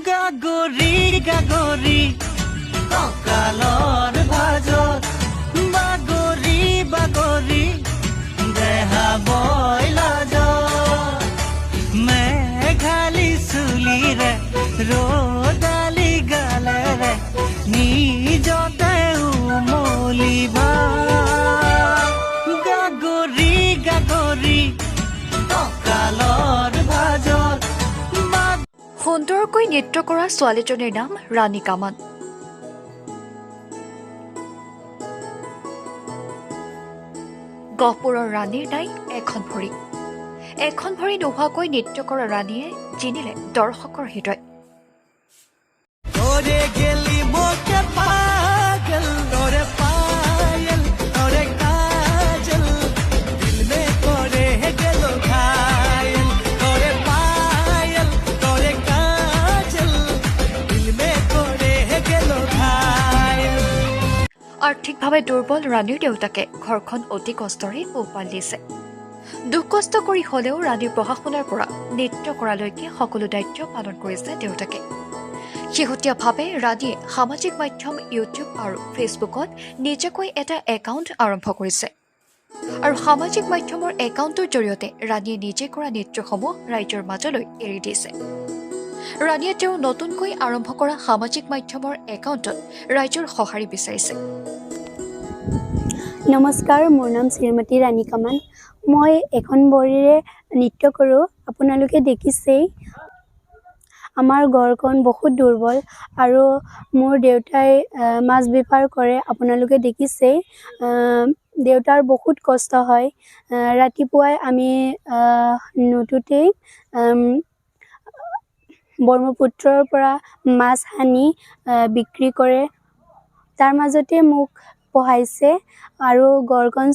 গাগৰি গাগৰি কঁকালৰ ভাজত বাগৰি বাগৰি দেহা বইলাজত মেঘালী চুলিৰে ৰ'দালি গালেৰে নিজতে উমলিবা গাগৰি গাগৰি কঁকালৰ ভাজত সুন্দৰকৈ নৃত্য কৰা ছোৱালীজনীৰ নাম ৰাণী কামান। গহপুৰৰ ৰাণীৰ নাই এখন ভৰি। এখন ভৰি নোহোৱাকৈ নৃত্য কৰা ৰাণীয়ে জিনিলে দৰ্শকৰ হৃদয়। তোরে গেলি মোকে পাগল তোরে পাयल তোরে কাজল দিল মে তোরে গেল ঘায়ল তোরে পাयल তোরে কাজল দিল মে তোরে গেল ঘায়ল। আৰ্থিকভাৱে দুৰ্বল ৰাণীৰ দেউতাকে ঘৰখন অতি কষ্টৰে পোহপাল দিছে। দুখ কষ্ট কৰি হ'লেও ৰাণীৰ পঢ়া শুনাৰ পৰা নৃত্য কৰালৈকে সকলো দায়িত্ব পালন কৰিছে দেউতাকে। শেহতীয়াভাৱে ৰাণীয়ে সামাজিক মাধ্যম ইউটিউব আৰু ফেচবুকত নিজাকৈ এটা একাউণ্ট আৰম্ভ কৰিছে আৰু সামাজিক মাধ্যমৰ একাউণ্টৰ জৰিয়তে ৰাণীয়ে নিজে কৰা নৃত্যসমূহ ৰাইজৰ মাজলৈ এৰি দিছে। ৰাণীয়ে তেওঁ নতুনকৈ আৰম্ভ কৰা সামাজিক মাধ্যমৰ একাউণ্টত ৰাইজৰ সঁহাৰি বিচাৰিছে। নমস্কাৰ, মোৰ নাম শ্ৰীমতী ৰাণী কামান। মই এখন ভৰিৰে নৃত্য কৰোঁ। আপোনালোকে দেখিছেই আমাৰ ঘৰখন বহুত দুৰ্বল আৰু মোৰ দেউতাই মাছ বেপাৰ কৰে। আপোনালোকে দেখিছেই দেউতাৰ বহুত কষ্ট হয়। ৰাতিপুৱাই আমি নুঠোতেই ব্ৰহ্মপুত্ৰৰ পৰা মাছ আনি বিক্ৰী কৰে। তাৰ মাজতে মোক পঢ়াইছে আৰু ঘৰখন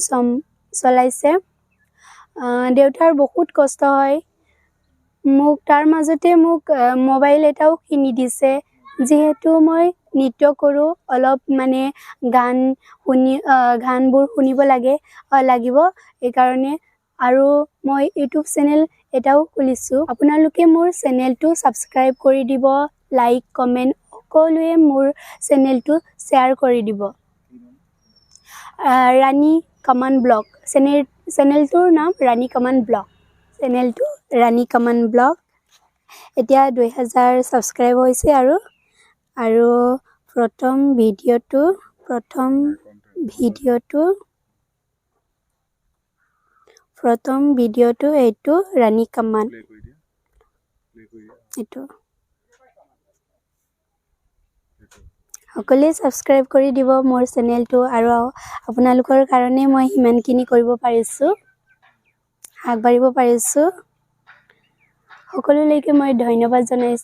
চলাইছে। দেউতাৰ বহুত কষ্ট হয়। তাৰ মাজতে মোক মোবাইল এটাও কিনি দিছে। যিহেতু মই নৃত্য কৰোঁ, অলপ মানে গানবোৰ শুনিব লাগিব সেইকাৰণে। আৰু মই ইউটিউব চেনেল এটাও খুলিছোঁ। আপোনালোকে মোৰ চেনেলটো ছাবস্ক্ৰাইব কৰি দিব, লাইক কমেণ্ট সকলোৱে মোৰ চেনেলটো শ্বেয়াৰ কৰি দিব। ৰাণী কামান ব্লগ চেনেলটোৰ নাম ৰাণী কামান ব্লগ। চেনেলটো ৰাণী কামান ব্লগ। এতিয়া 2000 ছাবস্ক্ৰাইব হৈছে আৰু প্ৰথম ভিডিঅ'টো এইটো ৰাণী কামান এইটো। সকলোৱে ছাবস্ক্ৰাইব কৰি দিব মোৰ চেনেলটো। আৰু আপোনালোকৰ কাৰণে মই সিমানখিনি কৰিব পাৰিছোঁ, আগবাঢ়িব পাৰিছোঁ। সকলোলৈকে মই ধন্যবাদ জনাইছোঁ।